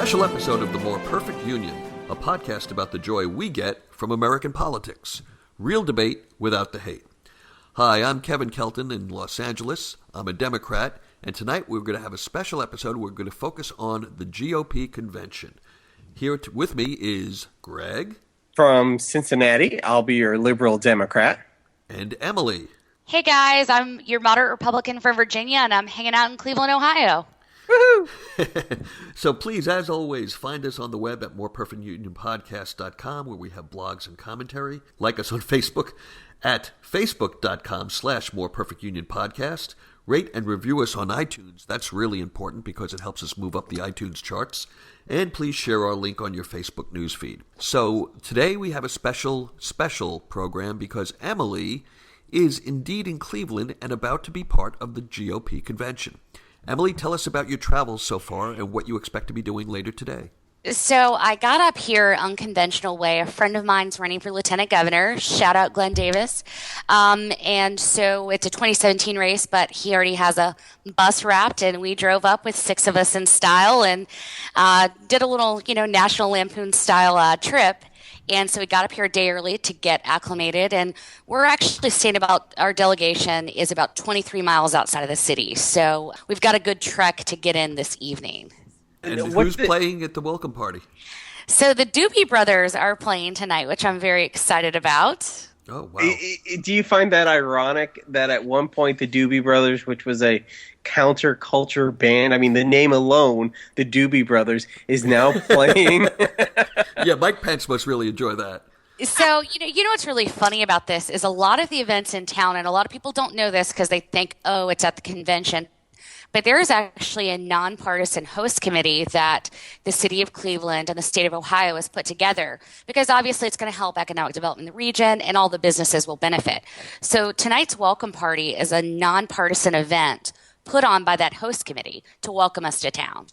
special episode of The More Perfect Union, a podcast about the joy we get from American politics. Real debate without the hate. Hi, I'm Kevin Kelton in Los Angeles. I'm a Democrat, and tonight we're going to have a special episode. We're going to focus on the GOP convention. Here with me is Greg. From Cincinnati, I'll be your liberal Democrat. And Emily. Hey guys, I'm your moderate Republican from Virginia, and I'm hanging out in Cleveland, Ohio. Woohoo! So please, as always, find us on the web at moreperfectunionpodcast.com, where we have blogs and commentary. Like us on Facebook at facebook.com/moreperfectunionpodcast. Rate and review us on iTunes. That's really important because it helps us move up the iTunes charts. And please share our link on your Facebook newsfeed. So today we have a special program because Emily is indeed in Cleveland and about to be part of the GOP convention. Emily, tell us about your travels so far and what you expect to be doing later today. So I got up here unconventional way. A friend of mine's running for lieutenant governor. Shout out Glenn Davis. And so it's a 2017 race, but he already has a bus wrapped, and we drove up with 6 of us in style and did a little, National Lampoon style trip. And so we got up here a day early to get acclimated, and we're actually staying our delegation is about 23 miles outside of the city. So we've got a good trek to get in this evening. And who's playing at the welcome party? So the Doobie Brothers are playing tonight, which I'm very excited about. Oh, wow. Do you find that ironic that at one point the Doobie Brothers, which was a counterculture band, I mean, the name alone, the Doobie Brothers, is now playing? Yeah, Mike Pence must really enjoy that. So, what's really funny about this is a lot of the events in town, and a lot of people don't know this because they think, oh, it's at the convention. But there is actually a nonpartisan host committee that the city of Cleveland and the state of Ohio has put together because obviously it's going to help economic development in the region and all the businesses will benefit. So tonight's welcome party is a nonpartisan event put on by that host committee to welcome us to town.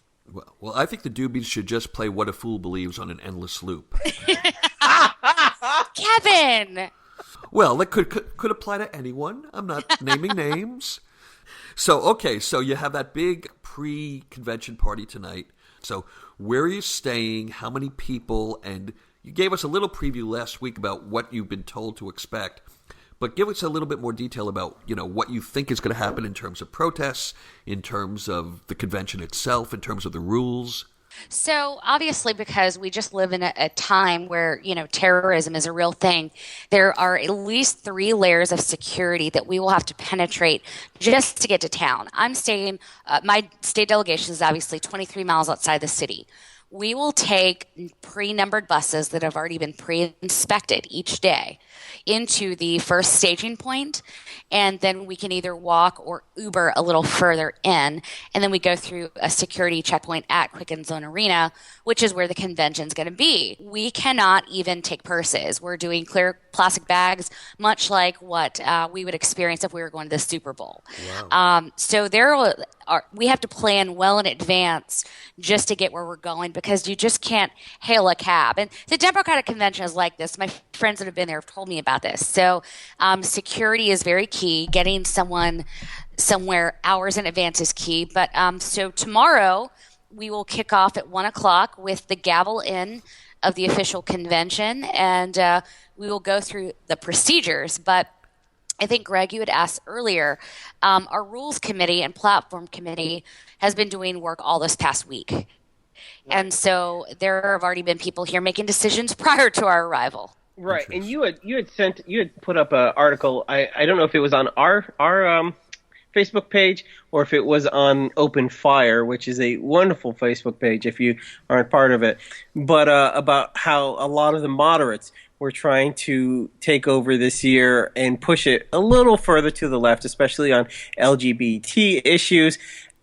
Well, I think the Doobies should just play What a Fool Believes on an endless loop. Kevin! Well, that could apply to anyone. I'm not naming names. So you have that big pre-convention party tonight. So where are you staying? How many people? And you gave us a little preview last week about what you've been told to expect. But give us a little bit more detail about, what you think is going to happen in terms of protests, in terms of the convention itself, in terms of the rules. So obviously, because we just live in a time where, terrorism is a real thing, there are at least 3 layers of security that we will have to penetrate just to get to town. I'm staying, my state delegation is obviously 23 miles outside the city. We will take pre-numbered buses that have already been pre-inspected each day into the first staging point, and then we can either walk or Uber a little further in, and then we go through a security checkpoint at Quicken Zone Arena, which is where the convention's going to be. We cannot even take purses. We're doing clear plastic bags, much like what we would experience if we were going to the Super Bowl. Wow. So we have to plan well in advance just to get where we're going because you just can't hail a cab. And the Democratic convention is like this. My friends that have been there have told me about this. So security is very key. Getting someone somewhere hours in advance is key. But so tomorrow we will kick off at 1 o'clock with the gavel in of the official convention, and we will go through the procedures. But I think, Greg, you had asked earlier, our rules committee and platform committee has been doing work all this past week. Right. And so there have already been people here making decisions prior to our arrival. Right. And you had put up an article. I don't know if it was on our Facebook page or if it was on Open Fire, which is a wonderful Facebook page if you aren't part of it, but about how a lot of the moderates were trying to take over this year and push it a little further to the left, especially on LGBT issues,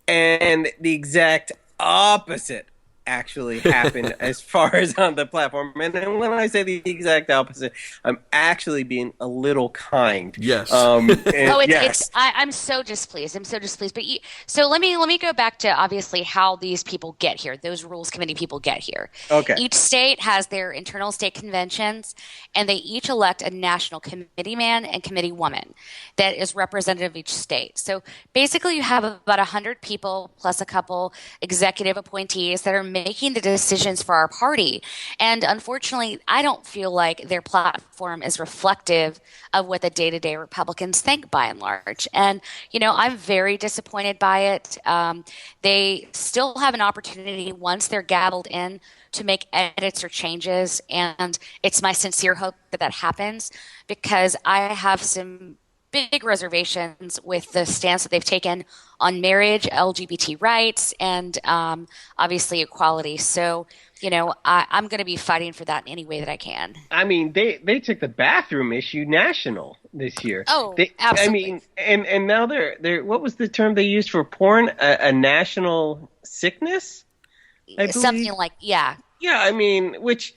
and the exact opposite actually happened as far as on the platform. And when I say the exact opposite, I'm actually being a little kind. Yes. I'm so displeased. But so let me go back to obviously how these people get here. Those rules committee people get here. Okay. Each state has their internal state conventions, and they each elect a national committee man and committee woman that is representative of each state. So basically, you have about 100 people plus a couple executive appointees that are making the decisions for our party. And unfortunately, I don't feel like their platform is reflective of what the day-to-day Republicans think by and large. And, I'm very disappointed by it. They still have an opportunity once they're gavelled in to make edits or changes. And it's my sincere hope that that happens, because I have some big reservations with the stance that they've taken on marriage, LGBT rights, and obviously equality. So, I'm going to be fighting for that in any way that I can. I mean, they took the bathroom issue national this year. Oh, absolutely. I mean, and now they're what was the term they used for porn? A national sickness? Something like, yeah. Yeah, I mean, which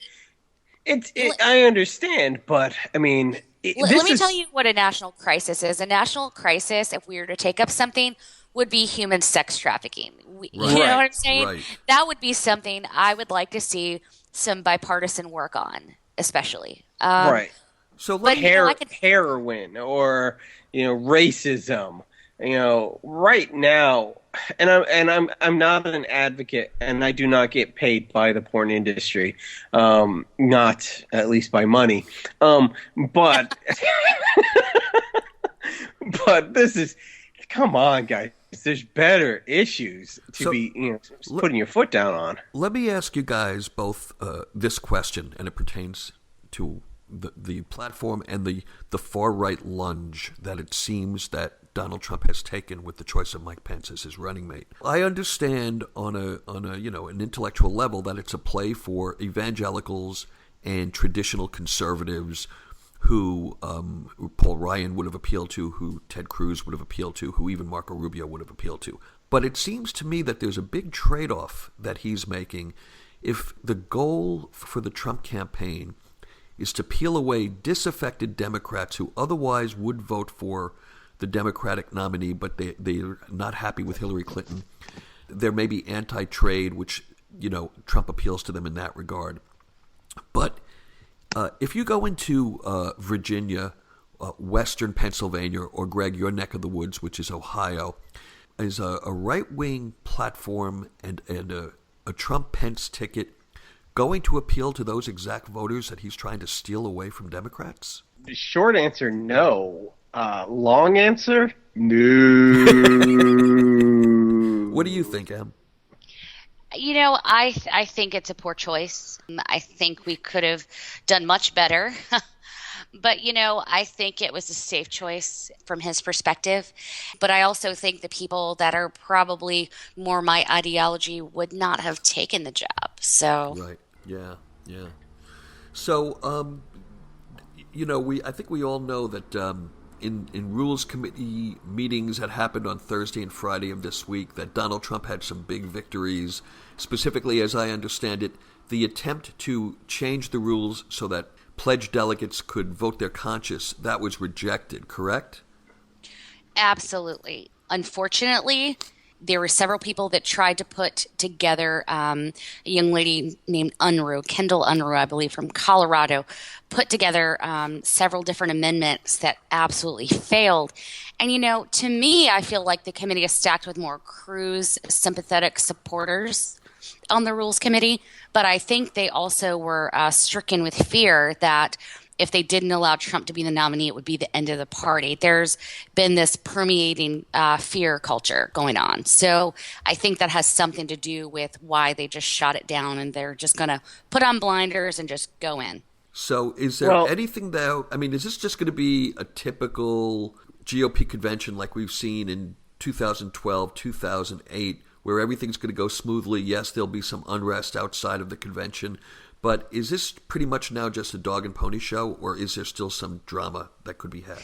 I understand, but I mean, let me tell you what a national crisis is. A national crisis, if we were to take up something, would be human sex trafficking. You know what I'm saying? Right. That would be something I would like to see some bipartisan work on, especially. Right. So like heroin or racism. Right now, and I'm not an advocate, and I do not get paid by the porn industry, not at least by money. But but this is, come on, guys. There's better issues to be putting your foot down on. Let me ask you guys both this question, and it pertains to the platform and the far right lunge that it seems that Donald Trump has taken with the choice of Mike Pence as his running mate. I understand on an intellectual level that it's a play for evangelicals and traditional conservatives who Paul Ryan would have appealed to, who Ted Cruz would have appealed to, who even Marco Rubio would have appealed to. But it seems to me that there's a big trade-off that he's making if the goal for the Trump campaign is to peel away disaffected Democrats who otherwise would vote for the Democratic nominee, but they're not happy with Hillary Clinton. There may be anti-trade, which, Trump appeals to them in that regard. But if you go into Virginia, Western Pennsylvania, or Greg, your neck of the woods, which is Ohio, is a right-wing platform and a Trump-Pence ticket going to appeal to those exact voters that he's trying to steal away from Democrats? The short answer, no. Long answer, no. What do you think, Em? I think it's a poor choice. I think we could have done much better. But, I think it was a safe choice from his perspective. But I also think the people that are probably more my ideology would not have taken the job. So right. Yeah. So, I think we all know that in Rules Committee meetings that happened on Thursday and Friday of this week that Donald Trump had some big victories. Specifically, as I understand it, the attempt to change the rules so that pledged delegates could vote their conscience, that was rejected, correct? Absolutely. Unfortunately, there were several people that tried to put together a young lady named Kendall Unruh, I believe, from Colorado, put together several different amendments that absolutely failed. And, to me, I feel like the committee is stacked with more Cruz sympathetic supporters on the Rules Committee, but I think they also were stricken with fear that if they didn't allow Trump to be the nominee, it would be the end of the party. There's been this permeating fear culture going on. So I think that has something to do with why they just shot it down and they're just going to put on blinders and just go in. So is there anything though? I mean, is this just going to be a typical GOP convention like we've seen in 2012, 2008, where everything's going to go smoothly? Yes, there'll be some unrest outside of the convention. But is this pretty much now just a dog and pony show, or is there still some drama that could be had?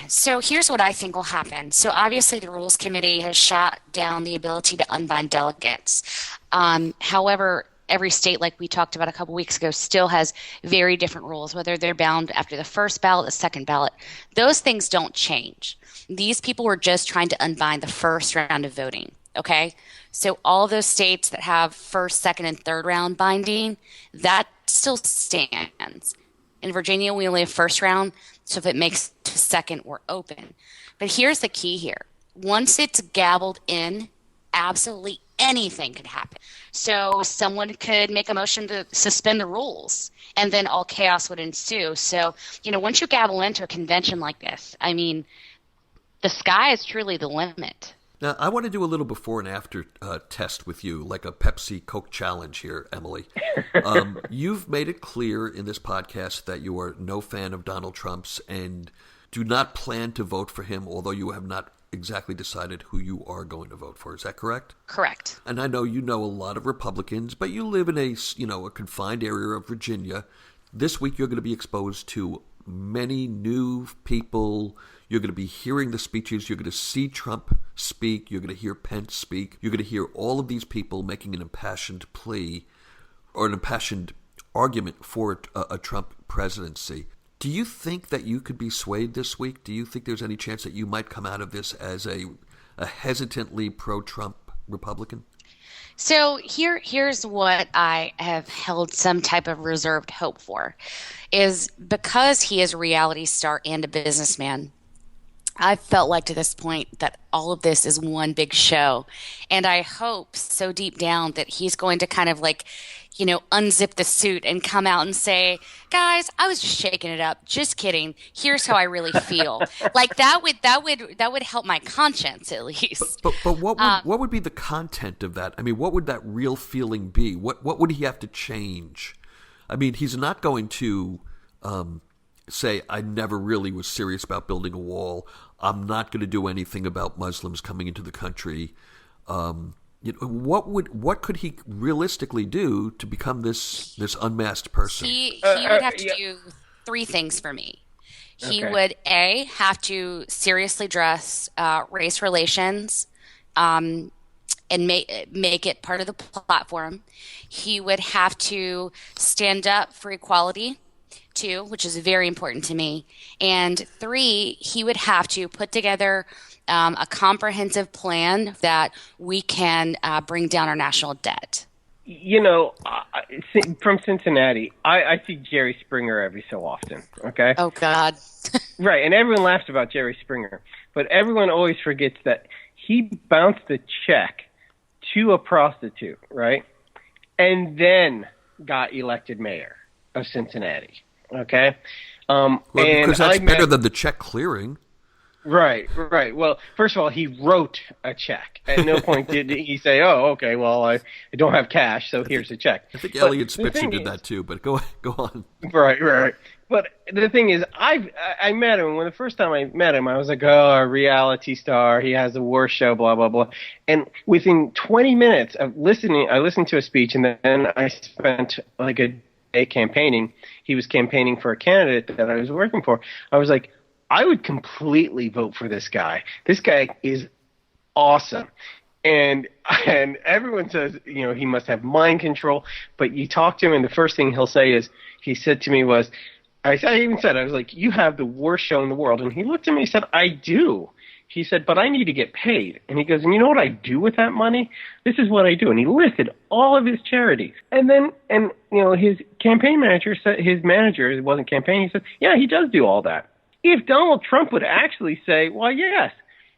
So here's what I think will happen. So obviously the Rules Committee has shot down the ability to unbind delegates. However, every state, like we talked about a couple weeks ago, still has very different rules, whether they're bound after the first ballot, the second ballot. Those things don't change. These people were just trying to unbind the first round of voting. Okay, so all those states that have first, second, and third round binding, that still stands. In Virginia, we only have first round, so if it makes to second, we're open. But here's the key here. Once it's gabbled in, absolutely anything could happen. So someone could make a motion to suspend the rules, and then all chaos would ensue. So, once you gavel into a convention like this, I mean, the sky is truly the limit. Now, I want to do a little before and after test with you, like a Pepsi Coke challenge here, Emily. You've made it clear in this podcast that you are no fan of Donald Trump's and do not plan to vote for him, although you have not exactly decided who you are going to vote for. Is that correct? Correct. And I know you know a lot of Republicans, but you live in a confined area of Virginia. This week you're going to be exposed to many new people. You're going to be hearing the speeches. You're going to see Trump speak. You're going to hear Pence speak. You're going to hear all of these people making an impassioned plea or an impassioned argument for a Trump presidency. Do you think that you could be swayed this week? Do you think there's any chance that you might come out of this as a hesitantly pro-Trump Republican? So here's what I have held some type of reserved hope for, is because he is a reality star and a businessman, I've felt like to this point that all of this is one big show. And I hope so deep down that he's going to kind of unzip the suit and come out and say, guys, I was just shaking it up. Just kidding. Here's how I really feel. Like that would help my conscience at least. But what would be the content of that? I mean, what would that real feeling be? What would he have to change? I mean, he's not going to say, I never really was serious about building a wall. I'm not going to do anything about Muslims coming into the country. What could he realistically do to become this unmasked person? He would have to do three things for me. He would have to seriously address race relations, and make it part of the platform. He would have to stand up for equality, 2, which is very important to me. And 3, he would have to put together a comprehensive plan that we can bring down our national debt. From Cincinnati, I see Jerry Springer every so often, okay? Oh, God. Right, and everyone laughs about Jerry Springer, but everyone always forgets that he bounced a check to a prostitute, right? And then got elected mayor of Cincinnati, okay? Because that's better than the check clearing. Right. Well, first of all, he wrote a check. At no point did he say, "Oh, okay, well, I don't have cash, so here's a check." I think Elliot Spitzer did that too, but go on. Right. But the thing is, I met him. When the first time I met him, I was like, "Oh, a reality star. He has the worst show, blah, blah, blah." And within 20 minutes of listening, I listened to a speech, and then I spent like a day campaigning. He was campaigning for a candidate that I was working for. I was like, I would completely vote for this guy. This guy is awesome. And everyone says, he must have mind control. But you talk to him, and the first thing he'll say is, he said to me was, I was like, you have the worst show in the world. And he looked at me and said, I do. He said, but I need to get paid. And he goes, and you know what I do with that money? This is what I do. And he listed all of his charities. And then, his campaign manager said, his manager, it wasn't campaign, he said, yeah, he does do all that. If Donald Trump would actually say, well, yes,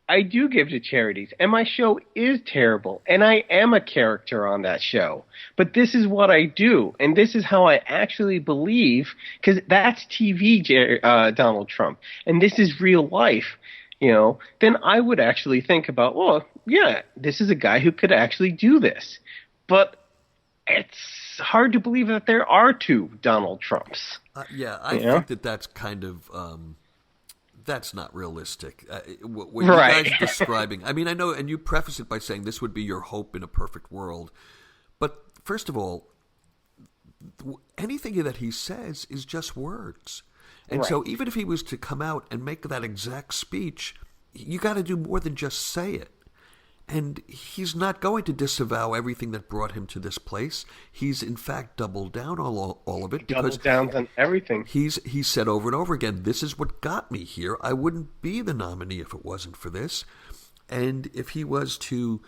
I do give to charities, and my show is terrible, and I am a character on that show, but this is what I do, and this is how I actually believe, because that's TV, Donald Trump, and this is real life, then I would actually think about, well, yeah, this is a guy who could actually do this. But it's hard to believe that there are two Donald Trumps. I think that's kind of... that's not realistic. What right. you guys are describing, I mean, I know, and you preface it by saying this would be your hope in a perfect world. But first of all, anything that he says is just words. And right. So even if he was to come out and make that exact speech, you got to do more than just say it. And he's not going to disavow everything that brought him to this place. He's, in fact, doubled down on all of it. Doubled down on everything. He's said over and over again, this is what got me here. I wouldn't be the nominee if it wasn't for this. And if he was to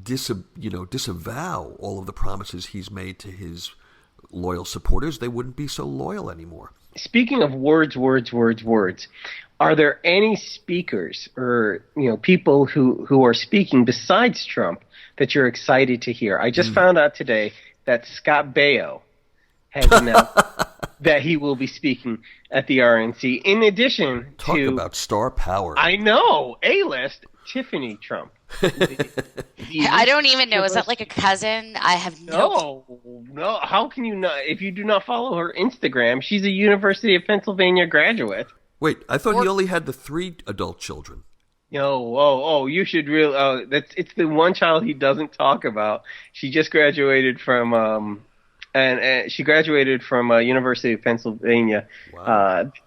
disavow all of the promises he's made to his loyal supporters, they wouldn't be so loyal anymore. speaking of words, are there any speakers or people who are speaking besides Trump that you're excited to hear? I just found out today that Scott Baio has announced that he will be speaking at the RNC. In addition Talk about star power. I know, A-list Tiffany Trump. I don't even know. Is that like a cousin? I have no. How can you not? If you do not follow her Instagram, she's a University of Pennsylvania graduate. Wait, I thought he only had the 3 adult children. You should really. It's the one child he doesn't talk about. She just graduated from and she graduated from University of Pennsylvania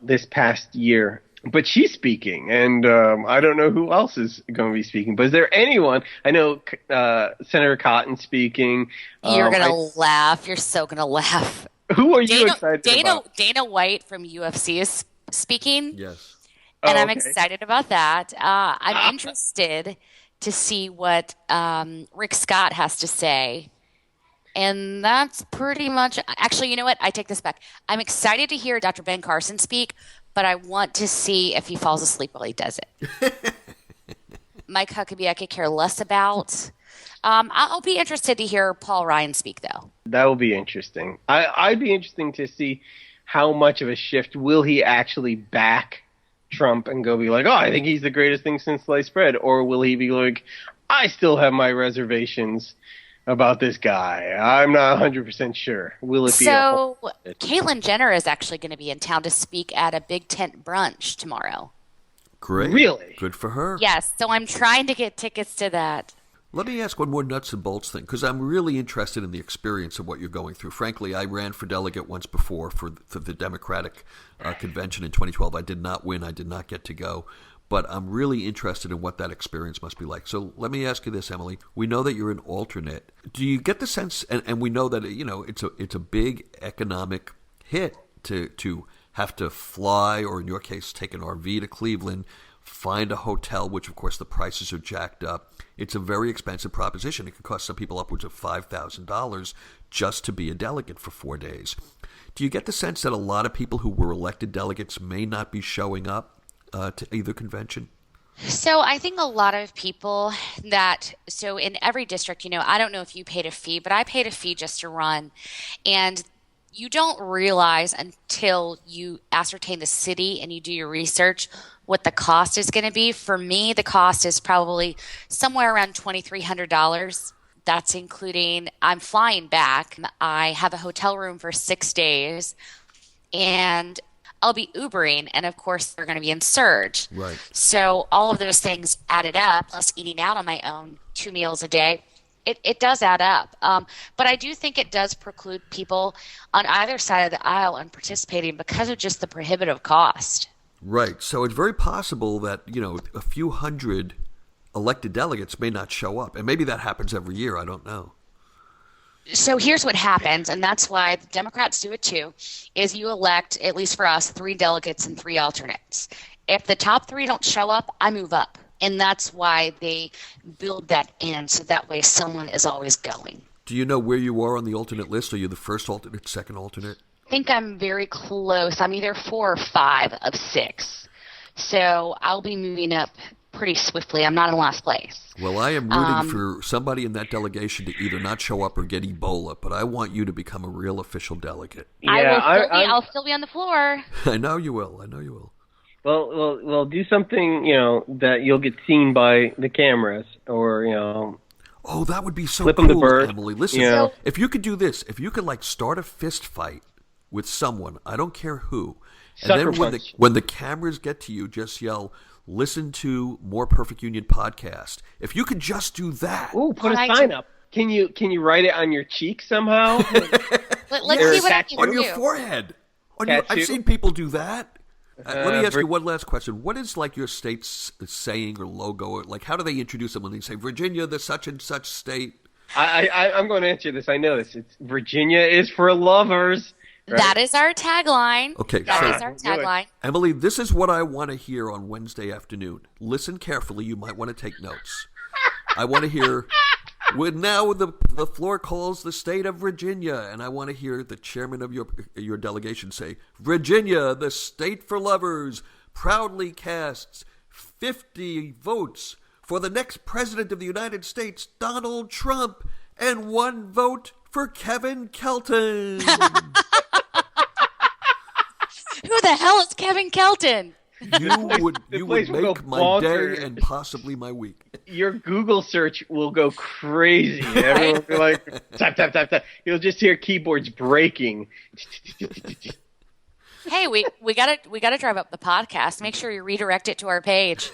this past year. But she's speaking, and I don't know who else is going to be speaking. But is there anyone? I know Senator Cotton speaking. You're going to laugh. You're so going to laugh. Who are you excited about? Dana White from UFC is speaking. Yes. And I'm excited about that. I'm interested to see what Rick Scott has to say. And that's pretty much – actually, you know what? I take this back. I'm excited to hear Dr. Ben Carson speak, but I want to see if he falls asleep while he does it. Mike Huckabee I could care less about. I'll be interested to hear Paul Ryan speak, though. That will be interesting. I'd be interesting to see how much of a shift will he actually back Trump and go be like, I think he's the greatest thing since sliced bread, or will he be like, I still have my reservations about this guy. I'm not 100% sure. Will it be? So Caitlyn Jenner is actually going to be in town to speak at a big tent brunch tomorrow. Great. Really? Good for her. Yes. So I'm trying to get tickets to that. Let me ask one more nuts and bolts thing, because I'm really interested in the experience of what you're going through. Frankly, I ran for delegate once before for the Democratic convention in 2012. I did not win. I did not get to go. But I'm really interested in what that experience must be like. So let me ask you this, Emily. We know that you're an alternate. Do you get the sense, and we know that it's a big economic hit to have to fly, or in your case, take an RV to Cleveland, find a hotel, which of course the prices are jacked up. It's a very expensive proposition. It could cost some people upwards of $5,000 just to be a delegate for 4 days. Do you get the sense that a lot of people who were elected delegates may not be showing up to either convention? So I think a lot of people so in every district, I don't know if you paid a fee, but I paid a fee just to run. And you don't realize until you ascertain the city and you do your research what the cost is going to be. For me, the cost is probably somewhere around $2,300. That's including I'm flying back. I have a hotel room for 6 days, and I'll be Ubering, and of course they're going to be in surge. Right. So all of those things added up, plus eating out on my own 2 meals a day, it does add up. But I do think it does preclude people on either side of the aisle in participating because of just the prohibitive cost. Right. So it's very possible that, a few hundred elected delegates may not show up. And maybe that happens every year. I don't know. So here's what happens, and that's why the Democrats do it too, is you elect, at least for us, 3 delegates and 3 alternates. If the top 3 don't show up, I move up. And that's why they build that in, so that way someone is always going. Do you know where you are on the alternate list? Are you the first alternate, second alternate? I think I'm very close. I'm either 4 or 5 of 6. So I'll be moving up pretty swiftly. I'm not in last place. Well, I am rooting for somebody in that delegation to either not show up or get Ebola, but I want you to become a real official delegate. Yeah, I'll still be on the floor. I know you will. Well, do something, that you'll get seen by the cameras, or, Oh, that would be so flip cool, them the bird. Emily. Listen, if you could do this, if you could start a fist fight with someone, I don't care who, and Sucker then when the cameras get to you, just yell, "Listen to More Perfect Union podcast." If you could just do that. Ooh, put a sign up. Can you write it on your cheek somehow? Let's see what I can on do. your forehead. I've seen people do that. Let me ask you one last question. What is your state's saying or logo? How do they introduce them when they say Virginia, the such and such state? I'm going to answer this. I know this. It's Virginia is for lovers. Right? That is our tagline. Okay, that is our tagline. Emily, this is what I want to hear on Wednesday afternoon. Listen carefully. You might want to take notes. I want to hear Now the floor calls the state of Virginia, and I want to hear the chairman of your delegation say, Virginia, the state for lovers, proudly casts 50 votes for the next president of the United States, Donald Trump, and 1 vote for Kevin Kelton. Who the hell is Kevin Kelton? You would make my day and possibly my week. Your Google search will go crazy. Everyone will be like, tap, tap, tap, tap. You'll just hear keyboards breaking. Hey, we gotta drive up the podcast. Make sure you redirect it to our page.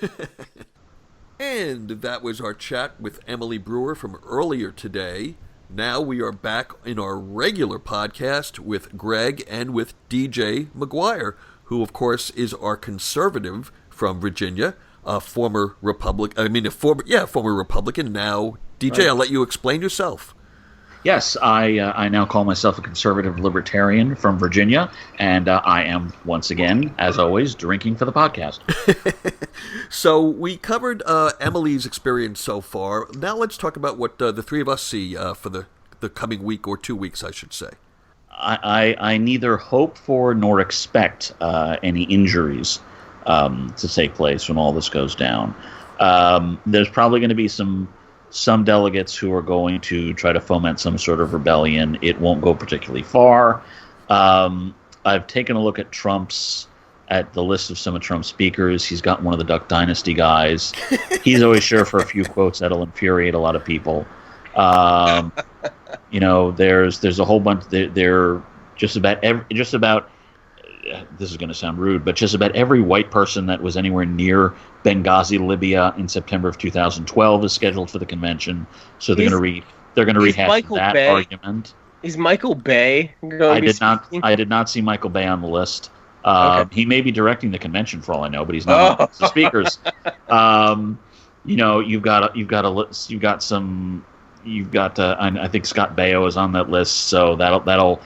And that was our chat with Emily Brewer from earlier today. Now we are back in our regular podcast with Greg and with DJ McGuire, who, of course, is our conservative from Virginia, a former Republican. Former Republican. Now, DJ, right. I'll let you explain yourself. Yes, I now call myself a conservative libertarian from Virginia, and I am, once again, as always, drinking for the podcast. So we covered Emily's experience so far. Now let's talk about what the three of us see for the coming week or 2 weeks, I should say. I neither hope for nor expect any injuries to take place when all this goes down. There's probably going to be some delegates who are going to try to foment some sort of rebellion. It won't go particularly far. I've taken a look at the list of some of Trump's speakers. He's got one of the Duck Dynasty guys. He's always sure for a few quotes that'll infuriate a lot of people. There's a whole bunch. They're just about this is going to sound rude, but just about every white person that was anywhere near Benghazi, Libya, in September of 2012 is scheduled for the convention. So they're going to rehash that argument. Is Michael Bay going to be speaking? I did not see Michael Bay on the list. Okay. He may be directing the convention for all I know, but he's not on the speakers. I think Scott Baio is on that list, so that'll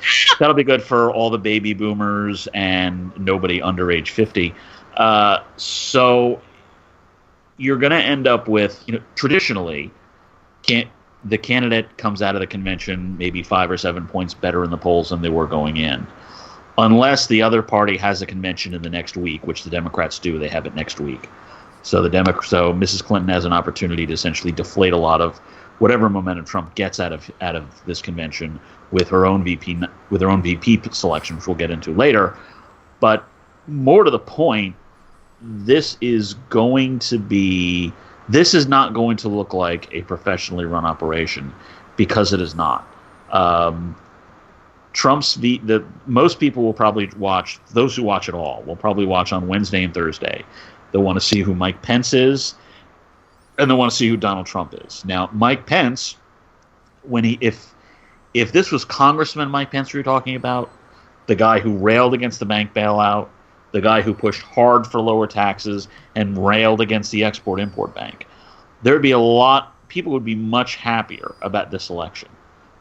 be good for all the baby boomers and nobody under age 50. So you're going to end up with, traditionally, the candidate comes out of the convention maybe 5 or 7 points better in the polls than they were going in, unless the other party has a convention in the next week, which the Democrats do. They have it next week. So Mrs. Clinton has an opportunity to essentially deflate a lot of whatever momentum Trump gets out of this convention with her own VP selection, which we'll get into later. But more to the point, this is not going to look like a professionally run operation, because it is not. Most people will probably watch, those who watch it all will probably watch on Wednesday and Thursday. They'll want to see who Mike Pence is, and they want to see who Donald Trump is. Now, Mike Pence, if this was Congressman Mike Pence we were talking about, the guy who railed against the bank bailout, the guy who pushed hard for lower taxes and railed against the Export-Import Bank, people would be much happier about this election.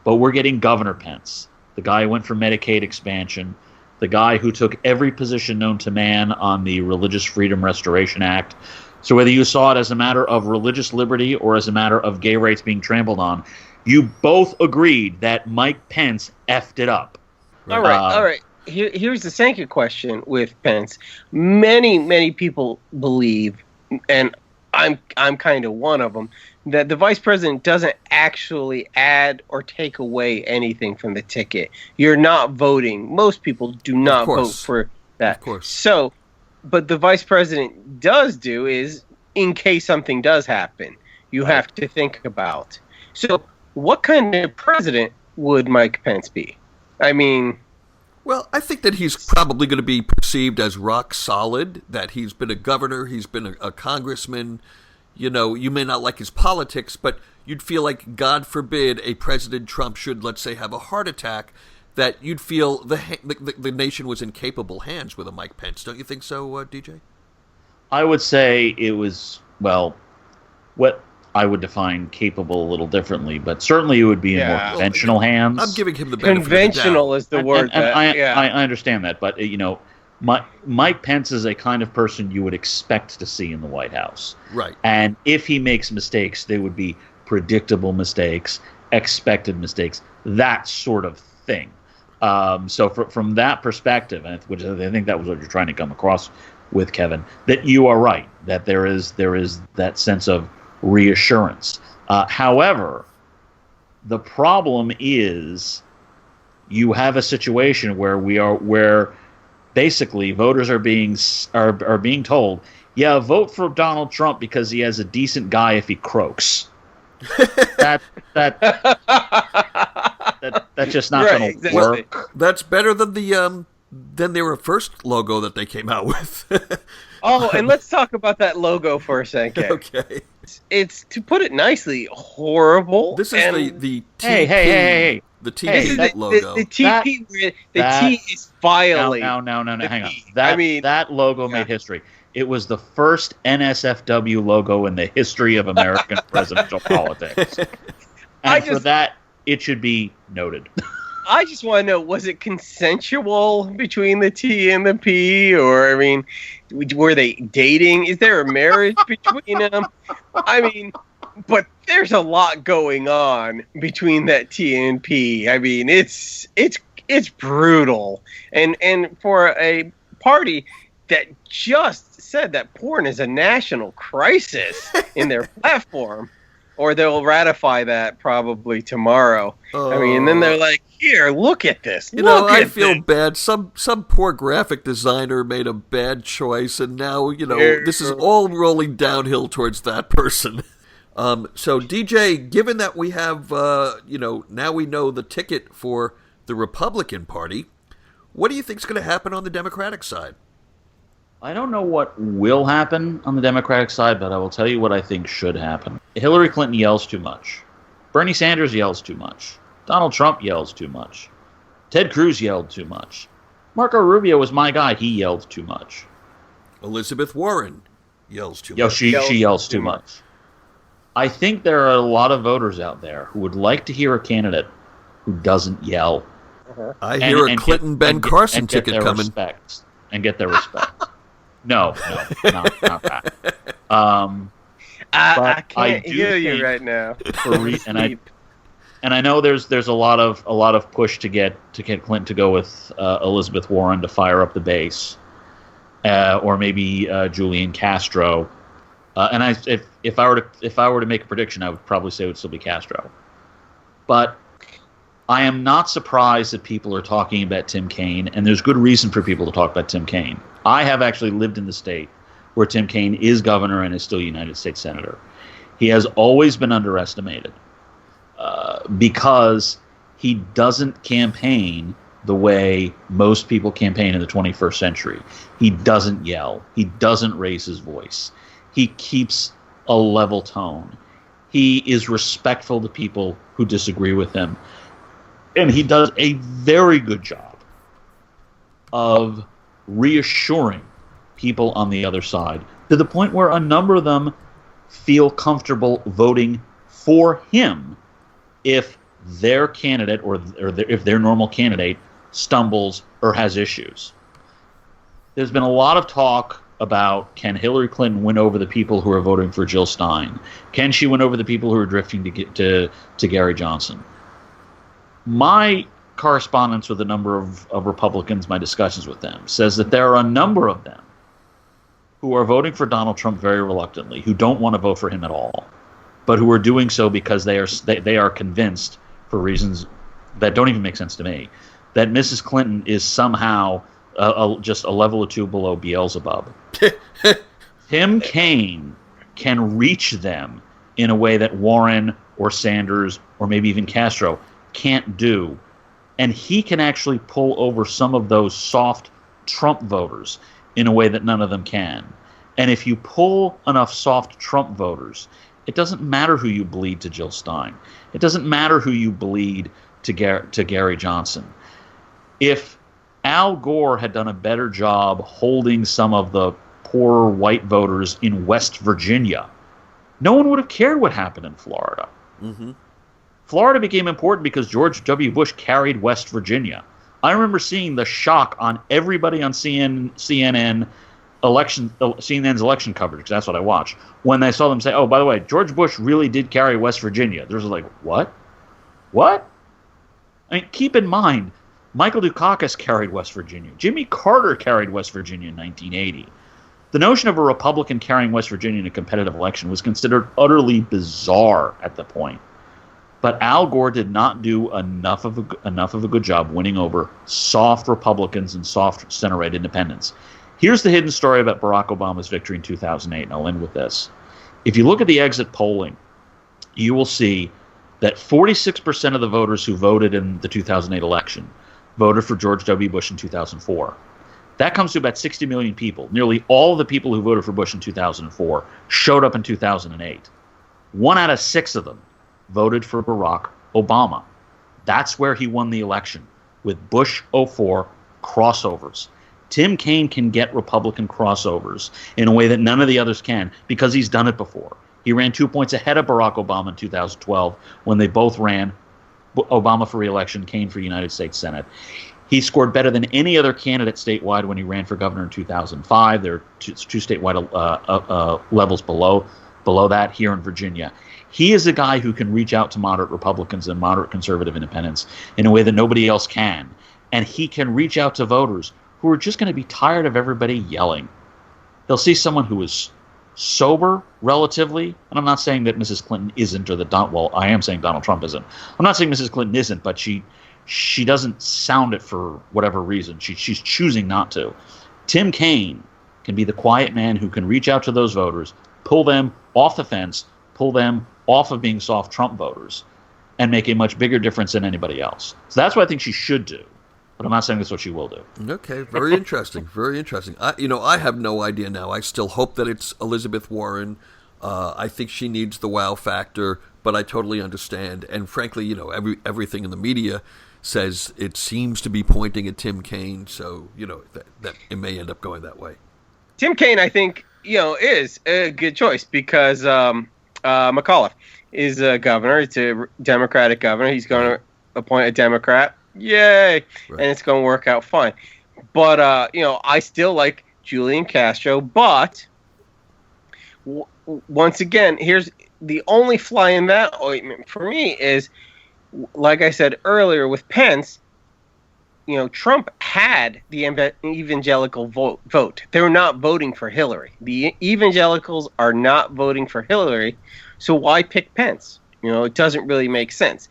But we're getting Governor Pence, the guy who went for Medicaid expansion, the guy who took every position known to man on the Religious Freedom Restoration Act. So whether you saw it as a matter of religious liberty or as a matter of gay rights being trampled on, you both agreed that Mike Pence effed it up. All right. Here's the second question with Pence. Many people believe, and I'm kind of one of them, that the vice president doesn't actually add or take away anything from the ticket. You're not voting. Most people do not vote for that. Of course. So, but the vice president does do is, in case something does happen, you have to think about. So, what kind of president would Mike Pence be? I mean... Well, I think that he's probably going to be perceived as rock solid, that he's been a governor, he's been a congressman. You may not like his politics, but you'd feel like, God forbid, a President Trump should, let's say, have a heart attack, that you'd feel the nation was in capable hands with a Mike Pence. Don't you think so, DJ? I would say it was, what I would define capable a little differently, but certainly it would be in more conventional hands. I'm giving him the benefit conventional of the doubt. Is the word. I understand that, but Mike Pence is a kind of person you would expect to see in the White House. Right. And if he makes mistakes, they would be predictable mistakes, expected mistakes, that sort of thing. So from that perspective, which I think that was what you're trying to come across with, Kevin, that you are right, that there is that sense of reassurance. However, the problem is you have a situation where basically voters are being told, yeah, vote for Donald Trump because he has a decent guy if he croaks. That's just not going to work. That's better than their first logo that they came out with. Oh, and let's talk about that logo for a second. Okay. It's, to put it nicely, horrible. This is the TP. Hey. The TP logo. The TP, where the T is violating. No, hang on. That logo made history. It was the first NSFW logo in the history of American presidential politics. And for that, it should be noted. I just want to know, was it consensual between the T and the P? Or, I mean, were they dating? Is there a marriage between them? I mean, but there's a lot going on between that T and P. I mean, it's brutal. And for a party that just said that porn is a national crisis in their platform, or they'll ratify that probably tomorrow. I mean, and then they're like, here, look at this. I feel bad. Some poor graphic designer made a bad choice, and now, this is all rolling downhill towards that person. So, DJ, given that we have, now we know the ticket for the Republican Party, what do you think is going to happen on the Democratic side? I don't know what will happen on the Democratic side, but I will tell you what I think should happen. Hillary Clinton yells too much. Bernie Sanders yells too much. Donald Trump yells too much. Ted Cruz yelled too much. Marco Rubio was my guy. He yelled too much. Elizabeth Warren yells too much. She yells too much. I think there are a lot of voters out there who would like to hear a candidate who doesn't yell. I hear a Clinton-Ben Carson ticket coming. And get their respect. No, not that. I can't hear you right now. And I know there's a lot of push to get Clinton to go with Elizabeth Warren to fire up the base, or maybe Julian Castro. And if I were to make a prediction, I would probably say it would still be Castro. But I am not surprised that people are talking about Tim Kaine, and there's good reason for people to talk about Tim Kaine. I have actually lived in the state where Tim Kaine is governor and is still United States Senator. He has always been underestimated because he doesn't campaign the way most people campaign in the 21st century. He doesn't yell. He doesn't raise his voice. He keeps a level tone. He is respectful to people who disagree with him. And he does a very good job of reassuring people on the other side to the point where a number of them feel comfortable voting for him if their candidate or if their normal candidate stumbles or has issues. There's been a lot of talk about, can Hillary Clinton win over the people who are voting for Jill Stein? Can she win over the people who are drifting to Gary Johnson? My correspondence with a number of Republicans, my discussions with them, says that there are a number of them who are voting for Donald Trump very reluctantly, who don't want to vote for him at all, but who are doing so because they are convinced, for reasons that don't even make sense to me, that Mrs. Clinton is somehow just a level or two below Beelzebub. Tim Kaine can reach them in a way that Warren or Sanders or maybe even Castro can't do. And he can actually pull over some of those soft Trump voters in a way that none of them can. And if you pull enough soft Trump voters, it doesn't matter who you bleed to Jill Stein. It doesn't matter who you bleed to Gary Johnson. If Al Gore had done a better job holding some of the poor white voters in West Virginia, no one would have cared what happened in Florida. Mm-hmm. Florida became important because George W. Bush carried West Virginia. I remember seeing the shock on everybody on CNN CNN's election coverage, because that's what I watch, when they saw them say, oh, by the way, George Bush really did carry West Virginia, there's like, what? What? I mean, keep in mind, Michael Dukakis carried West Virginia. Jimmy Carter carried West Virginia in 1980. The notion of a Republican carrying West Virginia in a competitive election was considered utterly bizarre at the point. But Al Gore did not do enough of a good job winning over soft Republicans and soft center-right independents. Here's the hidden story about Barack Obama's victory in 2008, and I'll end with this. If you look at the exit polling, you will see that 46% of the voters who voted in the 2008 election voted for George W. Bush in 2004. That comes to about 60 million people. Nearly all of the people who voted for Bush in 2004 showed up in 2008. 1 out of 6 of them voted for Barack Obama. That's where he won the election, with Bush 04 crossovers. Tim Kaine can get Republican crossovers in a way that none of the others can because he's done it before. He ran 2 points ahead of Barack Obama in 2012 when they both ran, Obama for re-election, Kaine for United States Senate. He scored better than any other candidate statewide when he ran for governor in 2005. There are two statewide levels below that here in Virginia. He is a guy who can reach out to moderate Republicans and moderate conservative independents in a way that nobody else can. And he can reach out to voters who are just going to be tired of everybody yelling. They'll see someone who is sober, relatively, and I'm not saying that Mrs. Clinton isn't, I am saying Donald Trump isn't. I'm not saying Mrs. Clinton isn't, but she doesn't sound it for whatever reason. She's choosing not to. Tim Kaine can be the quiet man who can reach out to those voters, pull them off the fence, pull them off of being soft Trump voters, and make a much bigger difference than anybody else. So that's what I think she should do. But I'm not saying that's what she will do. Okay, very interesting. Very interesting. I have no idea now. I still hope that it's Elizabeth Warren. I think she needs the wow factor, but I totally understand. And frankly, everything in the media says it seems to be pointing at Tim Kaine. So, that it may end up going that way. Tim Kaine, I think, is a good choice because McAuliffe is a governor. It's a Democratic governor. He's going to appoint a Democrat. Yay! Right. And it's going to work out fine. But, I still like Julian Castro. But, once again, here's the only fly in that ointment for me is, like I said earlier with Pence, Trump had the evangelical vote. They're not voting for Hillary. The evangelicals are not voting for Hillary. So why pick Pence? It doesn't really make sense.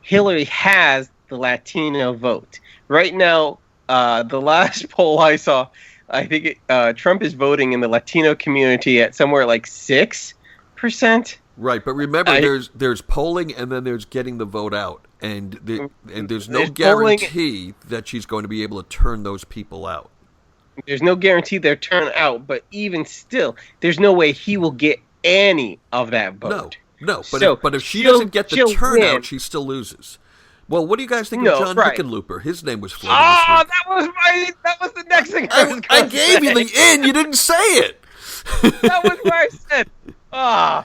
Hillary has the Latino vote. Right now, the last poll I saw, I think Trump is voting in the Latino community at somewhere like 6%. Right, but remember, there's polling and then there's getting the vote out, and there's no guarantee that she's going to be able to turn those people out. There's no guarantee they're turned out, but even still, there's no way he will get any of that vote. No, but if she doesn't get the turnout, she still loses. Well, what do you guys think of John Hickenlooper? His name was floated this week. That was the next thing I was going to say. I gave you the in. You didn't say it. That was what I said.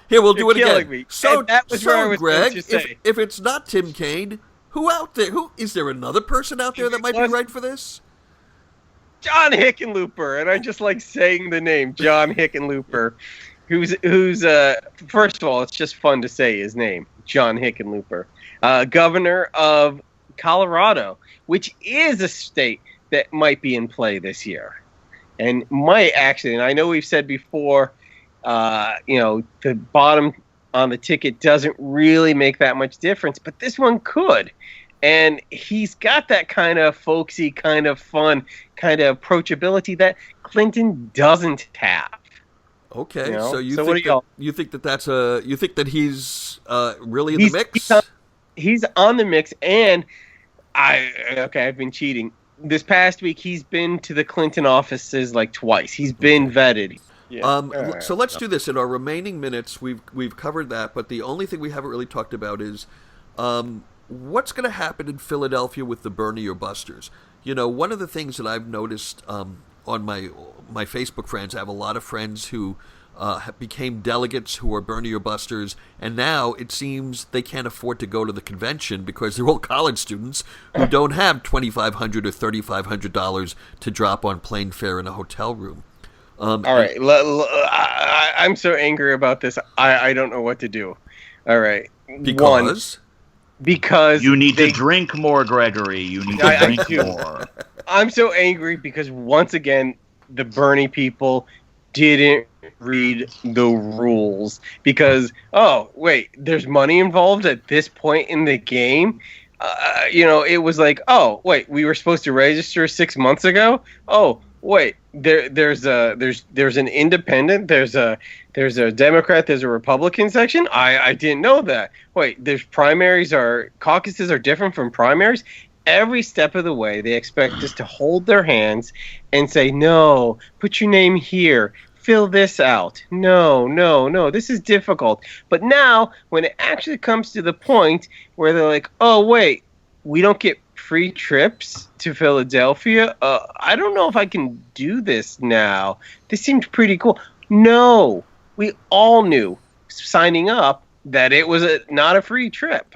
Here, we'll do it again. Me. So, that was where I was Greg, going to say. if it's not Tim Kaine, who out there? Is there another person out there that might be right for this? John Hickenlooper, and I just like saying the name John Hickenlooper, who's first of all, it's just fun to say his name, John Hickenlooper, governor of Colorado, which is a state that might be in play this year, and might actually. And I know we've said before, the bottom on the ticket doesn't really make that much difference, but this one could. And he's got that kind of folksy, kind of fun, kind of approachability that Clinton doesn't have. Okay, so you think that he's really in the mix? He's on the mix, and I've been cheating. This past week, he's been to the Clinton offices like twice. He's been vetted. Yeah. So let's do this. In our remaining minutes, we've covered that, but the only thing we haven't really talked about is what's going to happen in Philadelphia with the Bernie or Busters. One of the things that I've noticed on my Facebook friends, I have a lot of friends who became delegates who are Bernie or Busters, and now it seems they can't afford to go to the convention because they're all college students who don't have $2,500 or $3,500 to drop on plane fare in a hotel room. All right. I'm so angry about this. I don't know what to do. All right. Because you need to drink more, Gregory. You need to drink more. I'm so angry because once again, the Bernie people didn't read the rules. Because, there's money involved at this point in the game. It was like, we were supposed to register 6 months ago. Oh, wait, there's an independent, there's a Democrat, there's a Republican section. I didn't know that. Wait, there's caucuses are different from primaries. Every step of the way, they expect us to hold their hands and say, no, put your name here. Fill this out. No, this is difficult. But now, when it actually comes to the point where they're like, oh, wait, we don't get free trips to Philadelphia? I don't know if I can do this now. This seemed pretty cool. No, we all knew signing up that it was not a free trip.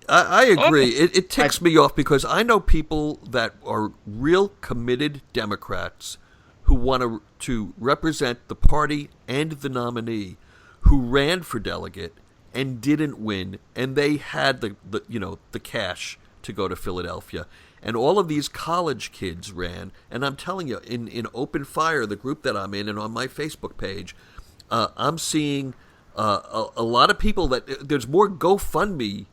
I agree. It ticks me off because I know people that are real committed Democrats who want to represent the party and the nominee who ran for delegate and didn't win, and they had the cash to go to Philadelphia. And all of these college kids ran, and I'm telling you, in Open Fire, the group that I'm in, and on my Facebook page, I'm seeing a lot of people there's more GoFundMe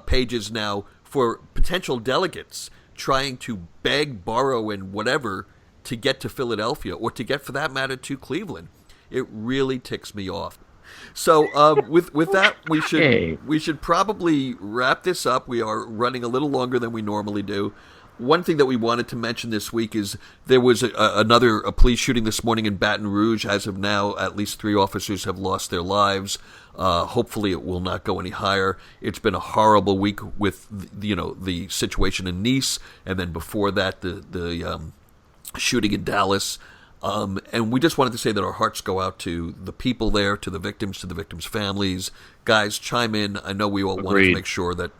pages now for potential delegates trying to beg, borrow, and whatever to get to Philadelphia, or to get, for that matter, to Cleveland. It really ticks me off. So with that, we should probably wrap this up. We are running a little longer than we normally do. One thing that we wanted to mention this week is there was another police shooting this morning in Baton Rouge. As of now, at least 3 officers have lost their lives. Hopefully it will not go any higher. It's been a horrible week with the situation in Nice, and then before that the shooting in Dallas. And we just wanted to say that our hearts go out to the people there, to the victims' families. Guys, chime in. I know we all wanted to make sure that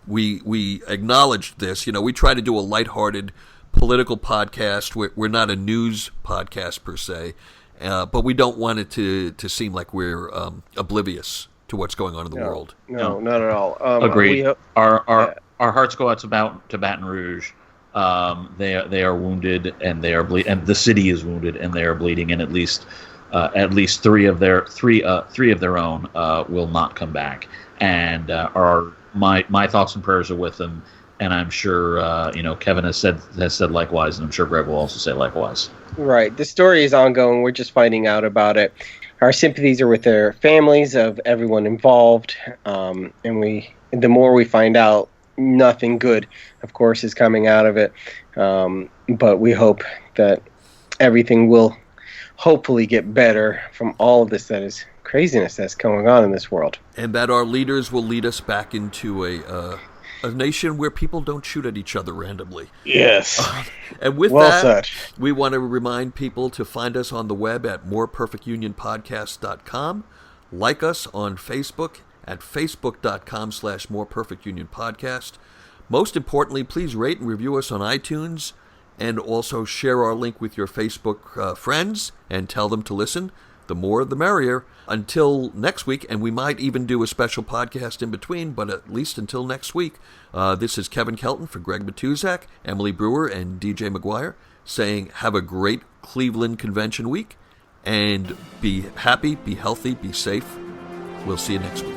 we acknowledged this. We try to do a lighthearted political podcast. We're not a news podcast per se, but we don't want it to seem like we're oblivious to what's going on in the world. No, not at all. Agreed. Our hearts go out to Baton Rouge. They are wounded, and they are and the city is wounded, and they are bleeding, and at least 3 of their own will not come back, and my thoughts and prayers are with them, and I'm sure Kevin has said likewise, and I'm sure Greg will also say likewise. Right, the story is ongoing. We're just finding out about it. Our sympathies are with their families of everyone involved, and the more we find out, nothing good, of course, is coming out of it. But we hope that everything will hopefully get better from all of this craziness that's going on in this world. And that our leaders will lead us back into a nation where people don't shoot at each other randomly. Yes. And with that, we want to remind people to find us on the web at moreperfectunionpodcast.com. Like us on Facebook at facebook.com/moreperfectunionpodcast. Most importantly, please rate and review us on iTunes, and also share our link with your Facebook friends and tell them to listen. The more, the merrier. Until next week, and we might even do a special podcast in between, but at least until next week, this is Kevin Kelton for Greg Matuzak, Emily Brewer, and DJ McGuire, saying have a great Cleveland Convention week, and be happy, be healthy, be safe. We'll see you next week.